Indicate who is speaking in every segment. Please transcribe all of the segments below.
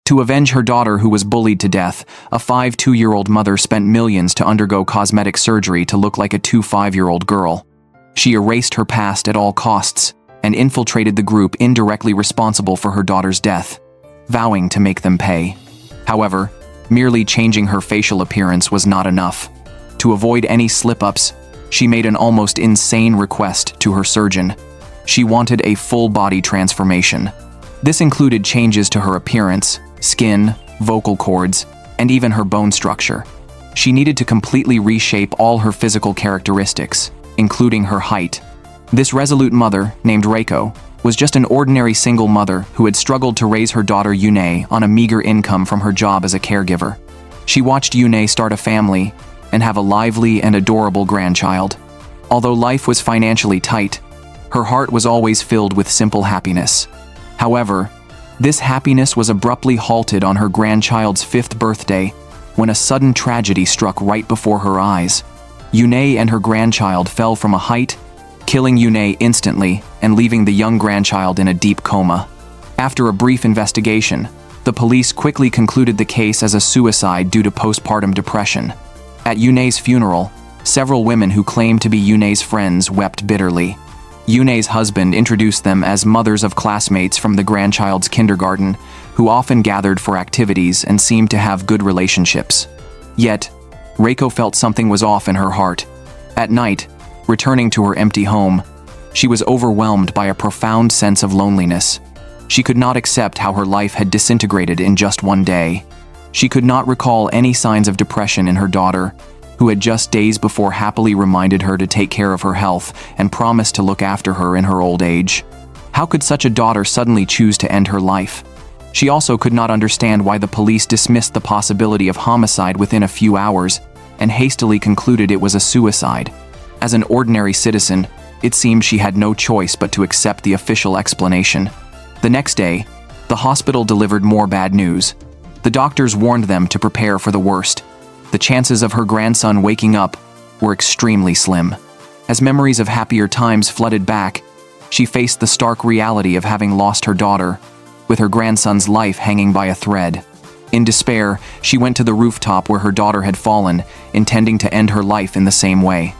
Speaker 1: To avenge her daughter who was bullied to death, a 5'2" mother spent millions to undergo cosmetic surgery to look like a 5'year-old girl. She erased her past at all costs and infiltrated the group indirectly responsible for her daughter's death, vowing to make them pay. However, merely changing her facial appearance was not enough. To avoid any slip-ups, she made an almost insane request to her surgeon. She wanted a full-body transformation. This included changes to her appearance, skin, vocal cords, and even her bone structure. She needed to completely reshape all her physical characteristics, including her height. This resolute mother, named Reiko, was just an ordinary single mother who had struggled to raise her daughter Yune on a meager income from her job as a caregiver. She watched Yune start a family and have a lively and adorable grandchild. Although life was financially tight, her heart was always filled with simple happiness. However, this happiness was abruptly halted on her grandchild's 5th birthday when a sudden tragedy struck right before her eyes. Yune and her grandchild fell from a height, killing Yune instantly and leaving the young grandchild in a deep coma. After a brief investigation, the police quickly concluded the case as a suicide due to postpartum depression. At Yune's funeral, several women who claimed to be Yune's friends wept bitterly. Yune's husband introduced them as mothers of classmates from the grandchild's kindergarten, who often gathered for activities and seemed to have good relationships. Yet, Reiko felt something was off in her heart. At night, returning to her empty home, she was overwhelmed by a profound sense of loneliness. She could not accept how her life had disintegrated in just one day. She could not recall any signs of depression in her daughter, who had just days before happily reminded her to take care of her health and promised to look after her in her old age. How could such a daughter suddenly choose to end her life? She also could not understand why the police dismissed the possibility of homicide within a few hours and hastily concluded it was a suicide. As an ordinary citizen, it seemed she had no choice but to accept the official explanation. The next day, the hospital delivered more bad news. The doctors warned them to prepare for the worst. The chances of her grandson waking up were extremely slim. As memories of happier times flooded back, she faced the stark reality of having lost her daughter, with her grandson's life hanging by a thread. In despair, she went to the rooftop where her daughter had fallen, intending to end her life in the same way.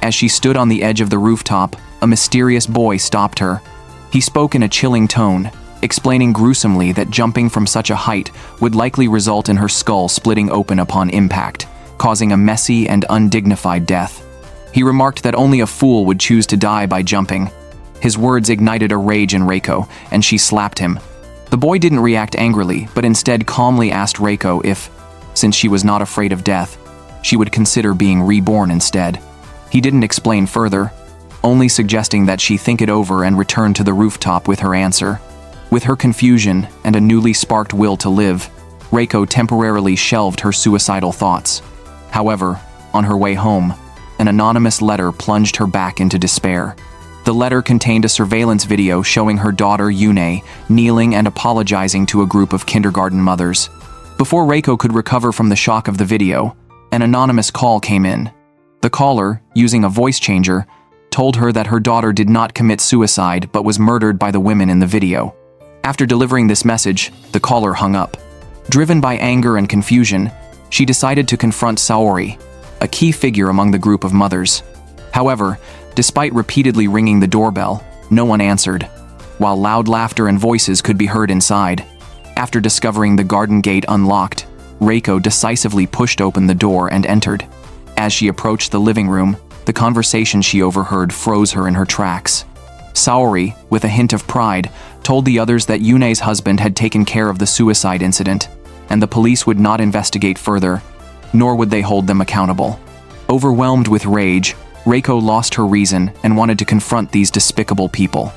Speaker 1: As she stood on the edge of the rooftop, a mysterious boy stopped her. He spoke in a chilling tone, explaining gruesomely that jumping from such a height would likely result in her skull splitting open upon impact, causing a messy and undignified death. He remarked that only a fool would choose to die by jumping. His words ignited a rage in Reiko, and she slapped him. The boy didn't react angrily, but instead calmly asked Reiko if, since she was not afraid of death, she would consider being reborn instead. He didn't explain further, only suggesting that she think it over and return to the rooftop with her answer. With her confusion and a newly sparked will to live, Reiko temporarily shelved her suicidal thoughts. However, on her way home, an anonymous letter plunged her back into despair. The letter contained a surveillance video showing her daughter Yune kneeling and apologizing to a group of kindergarten mothers. Before Reiko could recover from the shock of the video, an anonymous call came in. The caller, using a voice changer, told her that her daughter did not commit suicide but was murdered by the women in the video. After delivering this message, the caller hung up. Driven by anger and confusion, she decided to confront Saori, a key figure among the group of mothers. However, despite repeatedly ringing the doorbell, no one answered, while loud laughter and voices could be heard inside. After discovering the garden gate unlocked, Reiko decisively pushed open the door and entered. As she approached the living room, the conversation she overheard froze her in her tracks. Saori, with a hint of pride, told the others that Yune's husband had taken care of the suicide incident, and the police would not investigate further, nor would they hold them accountable. Overwhelmed with rage, Reiko lost her reason and wanted to confront these despicable people.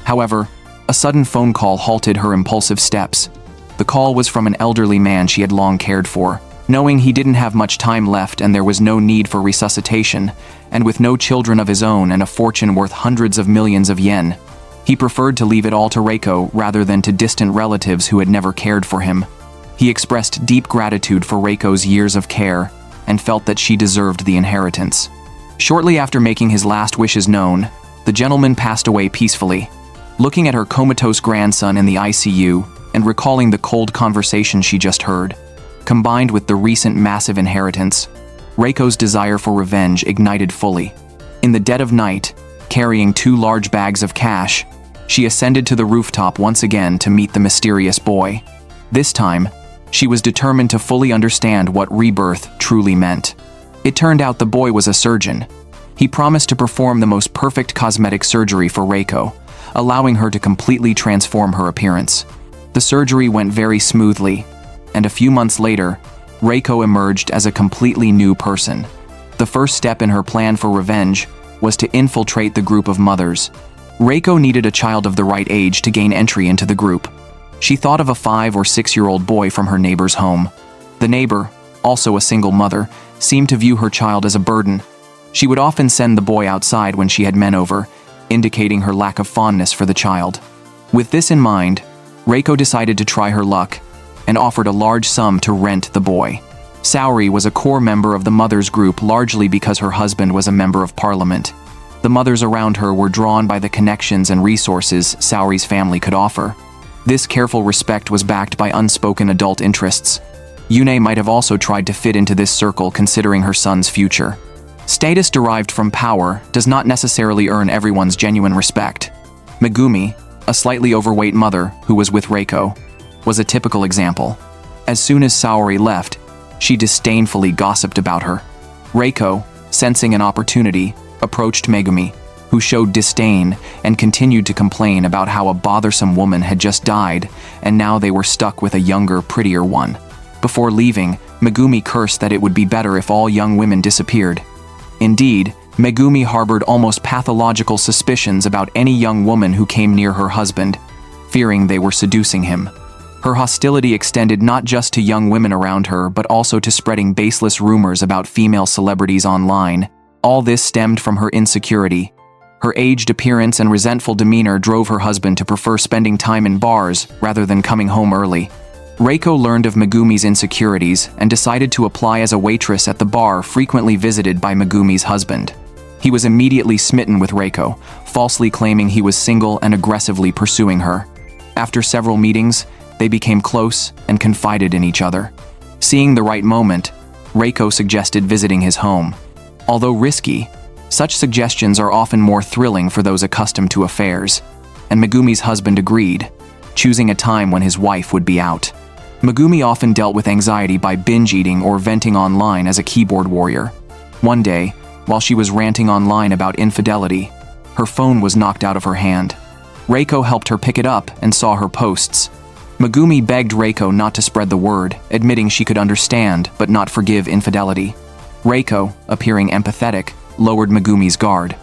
Speaker 1: However, a sudden phone call halted her impulsive steps. The call was from an elderly man she had long cared for. Knowing he didn't have much time left and there was no need for resuscitation, and with no children of his own and a fortune worth hundreds of millions of yen, he preferred to leave it all to Reiko rather than to distant relatives who had never cared for him. He expressed deep gratitude for Reiko's years of care and felt that she deserved the inheritance. Shortly after making his last wishes known, the gentleman passed away peacefully. Looking at her comatose grandson in the ICU, and recalling the cold conversation she just heard. Combined with the recent massive inheritance, Reiko's desire for revenge ignited fully. In the dead of night, carrying 2 large bags of cash, she ascended to the rooftop once again to meet the mysterious boy. This time, she was determined to fully understand what rebirth truly meant. It turned out the boy was a surgeon. He promised to perform the most perfect cosmetic surgery for Reiko, allowing her to completely transform her appearance. The surgery went very smoothly, and a few months later, Reiko emerged as a completely new person. The first step in her plan for revenge was to infiltrate the group of mothers. Reiko needed a child of the right age to gain entry into the group. She thought of a 5 or 6-year-old boy from her neighbor's home. The neighbor, also a single mother, seemed to view her child as a burden. She would often send the boy outside when she had men over, indicating her lack of fondness for the child. With this in mind, Reiko decided to try her luck and offered a large sum to rent the boy. Saori was a core member of the mothers group largely because her husband was a member of parliament. The mothers around her were drawn by the connections and resources Saori's family could offer. This careful respect was backed by unspoken adult interests. Yune might have also tried to fit into this circle considering her son's future. Status derived from power does not necessarily earn everyone's genuine respect. Megumi, a slightly overweight mother who was with Reiko, was a typical example. As soon as Saori left, she disdainfully gossiped about her. Reiko, sensing an opportunity, approached Megumi, who showed disdain and continued to complain about how a bothersome woman had just died and now they were stuck with a younger, prettier one. Before leaving, Megumi cursed that it would be better if all young women disappeared. Indeed, Megumi harbored almost pathological suspicions about any young woman who came near her husband, fearing they were seducing him. Her hostility extended not just to young women around her but also to spreading baseless rumors about female celebrities online. All this stemmed from her insecurity. Her aged appearance and resentful demeanor drove her husband to prefer spending time in bars rather than coming home early. Reiko learned of Megumi's insecurities and decided to apply as a waitress at the bar frequently visited by Megumi's husband. He was immediately smitten with Reiko, falsely claiming he was single and aggressively pursuing her. After several meetings, they became close and confided in each other. Seeing the right moment, Reiko suggested visiting his home. Although risky, such suggestions are often more thrilling for those accustomed to affairs, and Megumi's husband agreed, choosing a time when his wife would be out. Megumi often dealt with anxiety by binge-eating or venting online as a keyboard warrior. One day, while she was ranting online about infidelity, her phone was knocked out of her hand. Reiko helped her pick it up and saw her posts. Megumi begged Reiko not to spread the word, admitting she could understand but not forgive infidelity. Reiko, appearing empathetic, lowered Megumi's guard.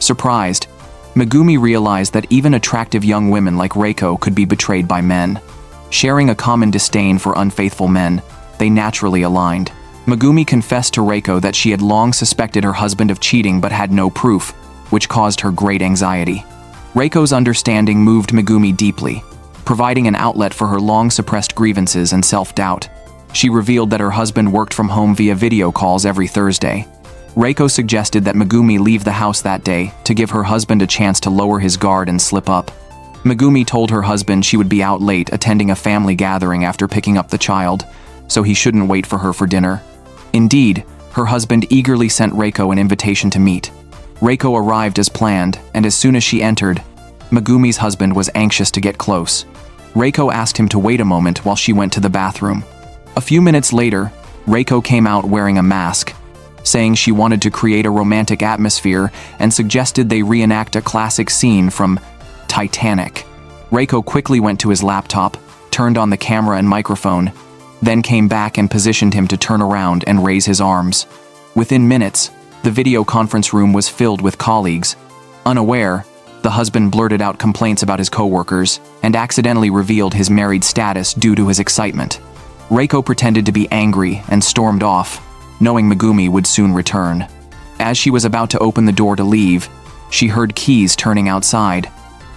Speaker 1: Surprised, Megumi realized that even attractive young women like Reiko could be betrayed by men. Sharing a common disdain for unfaithful men, they naturally aligned. Megumi confessed to Reiko that she had long suspected her husband of cheating but had no proof, which caused her great anxiety. Reiko's understanding moved Megumi deeply, providing an outlet for her long-suppressed grievances and self-doubt. She revealed that her husband worked from home via video calls every Thursday. Reiko suggested that Megumi leave the house that day to give her husband a chance to lower his guard and slip up. Megumi told her husband she would be out late attending a family gathering after picking up the child, so he shouldn't wait for her for dinner. Indeed, her husband eagerly sent Reiko an invitation to meet. Reiko arrived as planned, and as soon as she entered, Megumi's husband was anxious to get close. Reiko asked him to wait a moment while she went to the bathroom. A few minutes later, Reiko came out wearing a mask, saying she wanted to create a romantic atmosphere and suggested they reenact a classic scene from Titanic. Reiko quickly went to his laptop, turned on the camera and microphone, then came back and positioned him to turn around and raise his arms. Within minutes, the video conference room was filled with colleagues. Unaware, the husband blurted out complaints about his co-workers and accidentally revealed his married status due to his excitement. Reiko pretended to be angry and stormed off, knowing Megumi would soon return. As she was about to open the door to leave, she heard keys turning outside.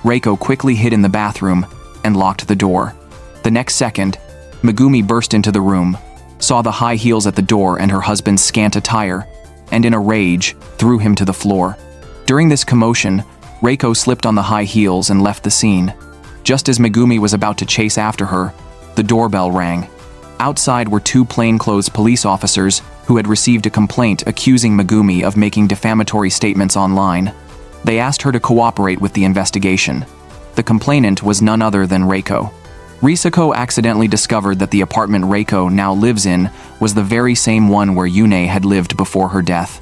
Speaker 1: Reiko quickly hid in the bathroom and locked the door. The next second, Megumi burst into the room, saw the high heels at the door and her husband's scant attire, and in a rage, threw him to the floor. During this commotion, Reiko slipped on the high heels and left the scene. Just as Megumi was about to chase after her, the doorbell rang. Outside were two plainclothes police officers who had received a complaint accusing Megumi of making defamatory statements online. They asked her to cooperate with the investigation. The complainant was none other than Reiko. Risako accidentally discovered that the apartment Reiko now lives in was the very same one where Yune had lived before her death.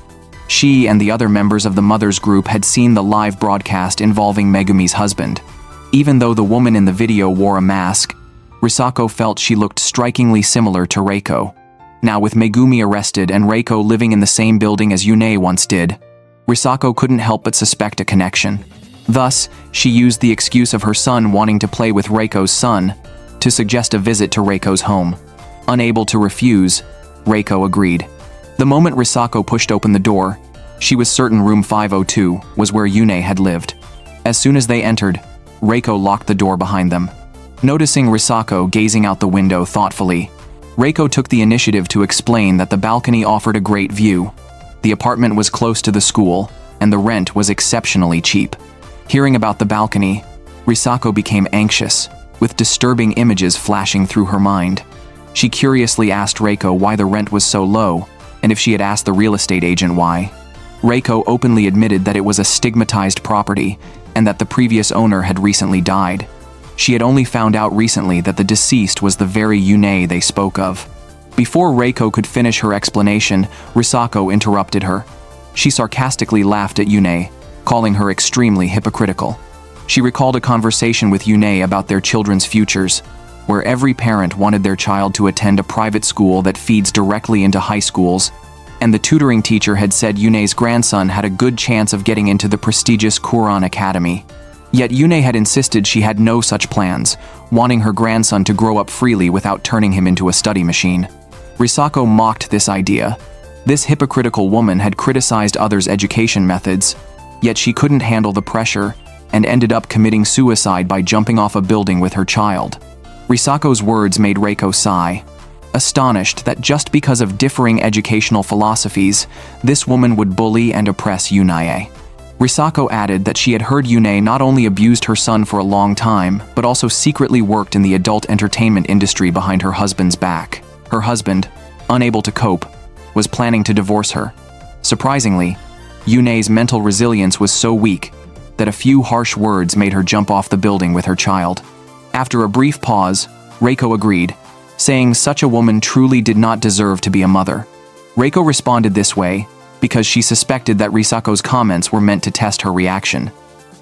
Speaker 1: She and the other members of the mother's group had seen the live broadcast involving Megumi's husband. Even though the woman in the video wore a mask, Risako felt she looked strikingly similar to Reiko. Now, with Megumi arrested and Reiko living in the same building as Yune once did, Risako couldn't help but suspect a connection. Thus, she used the excuse of her son wanting to play with Reiko's son to suggest a visit to Reiko's home. Unable to refuse, Reiko agreed. The moment Risako pushed open the door, she was certain room 502 was where Yune had lived. As soon as they entered, Reiko locked the door behind them. Noticing Risako gazing out the window thoughtfully, Reiko took the initiative to explain that the balcony offered a great view. The apartment was close to the school, and the rent was exceptionally cheap. Hearing about the balcony, Risako became anxious, with disturbing images flashing through her mind. She curiously asked Reiko why the rent was so low, and if she had asked the real estate agent why. Reiko openly admitted that it was a stigmatized property, and that the previous owner had recently died. She had only found out recently that the deceased was the very Yune they spoke of. Before Reiko could finish her explanation, Risako interrupted her. She sarcastically laughed at Yune, calling her extremely hypocritical. She recalled a conversation with Yune about their children's futures, where every parent wanted their child to attend a private school that feeds directly into high schools, and the tutoring teacher had said Yune's grandson had a good chance of getting into the prestigious Kuran Academy. Yet Yune had insisted she had no such plans, wanting her grandson to grow up freely without turning him into a study machine. Risako mocked this idea. This hypocritical woman had criticized others' education methods, yet she couldn't handle the pressure and ended up committing suicide by jumping off a building with her child. Risako's words made Reiko sigh, astonished that just because of differing educational philosophies, this woman would bully and oppress Yune. Risako added that she had heard Yune not only abused her son for a long time, but also secretly worked in the adult entertainment industry behind her husband's back. Her husband, unable to cope, was planning to divorce her. Surprisingly, Yune's mental resilience was so weak that a few harsh words made her jump off the building with her child. After a brief pause, Reiko agreed, saying such a woman truly did not deserve to be a mother. Reiko responded this way because she suspected that Risako's comments were meant to test her reaction.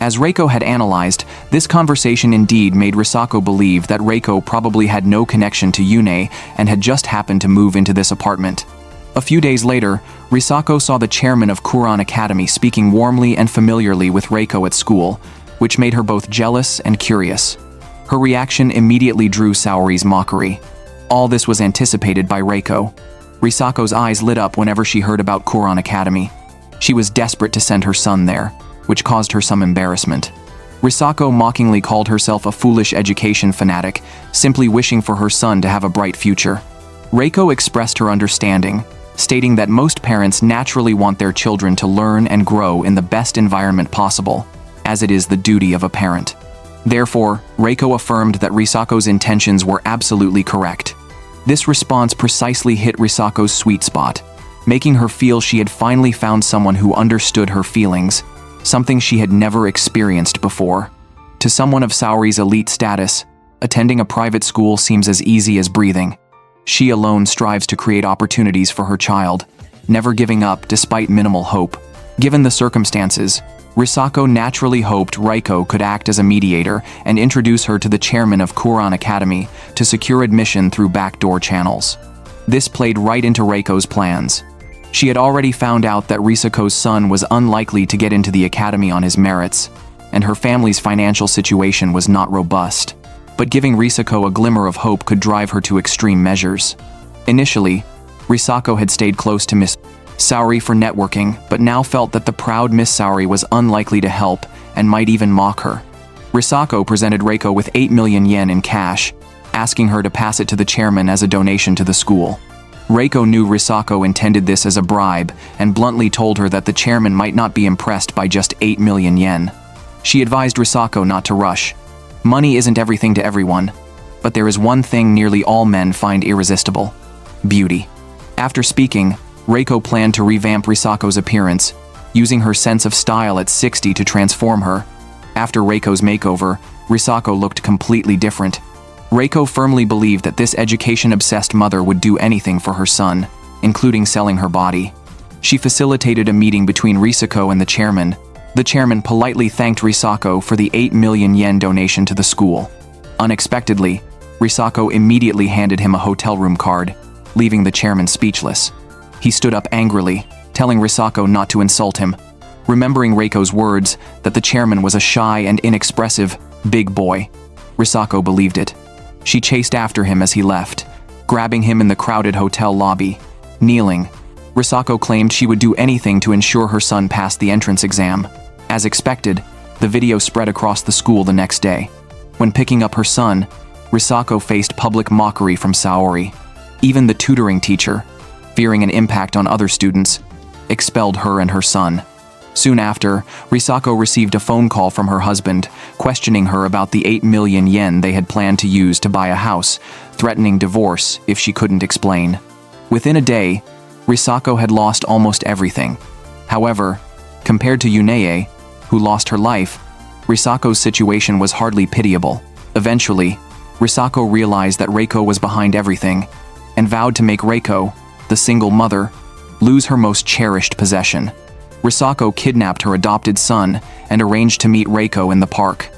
Speaker 1: As Reiko had analyzed, this conversation indeed made Risako believe that Reiko probably had no connection to Yune and had just happened to move into this apartment. A few days later, Risako saw the chairman of Kuran Academy speaking warmly and familiarly with Reiko at school, which made her both jealous and curious. Her reaction immediately drew Saori's mockery. All this was anticipated by Reiko. Risako's eyes lit up whenever she heard about Kuran Academy. She was desperate to send her son there, which caused her some embarrassment. Risako mockingly called herself a foolish education fanatic, simply wishing for her son to have a bright future. Reiko expressed her understanding, stating that most parents naturally want their children to learn and grow in the best environment possible, as it is the duty of a parent. Therefore, Reiko affirmed that Risako's intentions were absolutely correct. This response precisely hit Risako's sweet spot, making her feel she had finally found someone who understood her feelings, something she had never experienced before. To someone of Saori's elite status, attending a private school seems as easy as breathing. She alone strives to create opportunities for her child, never giving up despite minimal hope. Given the circumstances, Risako naturally hoped Reiko could act as a mediator and introduce her to the chairman of Kuran Academy to secure admission through backdoor channels. This played right into Reiko's plans. She had already found out that Risako's son was unlikely to get into the academy on his merits, and her family's financial situation was not robust. But giving Risako a glimmer of hope could drive her to extreme measures. Initially, Risako had stayed close to Miss Saori for networking, but now felt that the proud Miss Saori was unlikely to help and might even mock her. Risako presented Reiko with 8 million yen in cash, asking her to pass it to the chairman as a donation to the school. Reiko knew Risako intended this as a bribe and bluntly told her that the chairman might not be impressed by just 8 million yen. She advised Risako not to rush, Money isn't everything to everyone, but there is one thing nearly all men find irresistible: beauty. After speaking, Reiko planned to revamp Risako's appearance, using her sense of style at 60 to transform her. After Reiko's makeover, Risako looked completely different. Reiko firmly believed that this education-obsessed mother would do anything for her son, including selling her body. She facilitated a meeting between Risako and the chairman. The chairman politely thanked Risako for the 8 million yen donation to the school. Unexpectedly, Risako immediately handed him a hotel room card, leaving the chairman speechless. He stood up angrily, telling Risako not to insult him. Remembering Reiko's words that the chairman was a shy and inexpressive big boy, Risako believed it. She chased after him as he left, grabbing him in the crowded hotel lobby. Kneeling, Risako claimed she would do anything to ensure her son passed the entrance exam. As expected, the video spread across the school the next day. When picking up her son, Risako faced public mockery from Saori. Even the tutoring teacher, fearing an impact on other students, expelled her and her son. Soon after, Risako received a phone call from her husband, questioning her about the 8 million yen they had planned to use to buy a house, threatening divorce if she couldn't explain. Within a day, Risako had lost almost everything. However, compared to Yunei, who lost her life, Risako's situation was hardly pitiable. Eventually, Risako realized that Reiko was behind everything, and vowed to make Reiko, the single mother, lose her most cherished possession. Risako kidnapped her adopted son and arranged to meet Reiko in the park.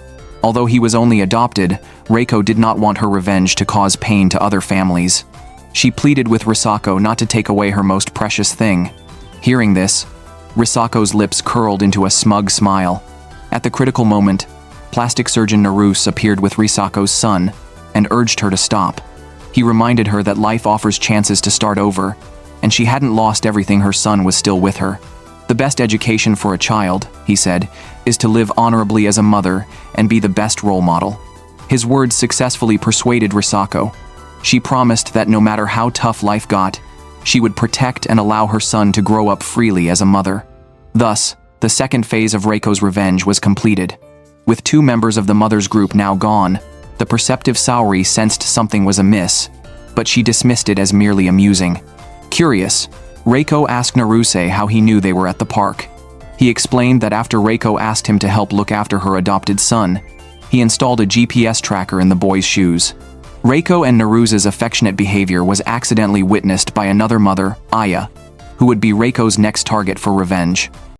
Speaker 1: Although he was only adopted, Reiko did not want her revenge to cause pain to other families. She pleaded with Risako not to take away her most precious thing. Hearing this, Risako's lips curled into a smug smile. At the critical moment, plastic surgeon Naruse appeared with Risako's son and urged her to stop. He reminded her that life offers chances to start over, and she hadn't lost everything. Her son was still with her. The best education for a child, he said, is to live honorably as a mother and be the best role model. His words successfully persuaded Risako. She promised that no matter how tough life got, she would protect and allow her son to grow up freely as a mother. Thus, the second phase of Reiko's revenge was completed. With 2 members of the mother's group now gone, the perceptive Saori sensed something was amiss, but she dismissed it as merely amusing. Curious, Reiko asked Naruse how he knew they were at the park. He explained that after Reiko asked him to help look after her adopted son, he installed a GPS tracker in the boy's shoes. Reiko and Naruse's affectionate behavior was accidentally witnessed by another mother, Aya, who would be Reiko's next target for revenge.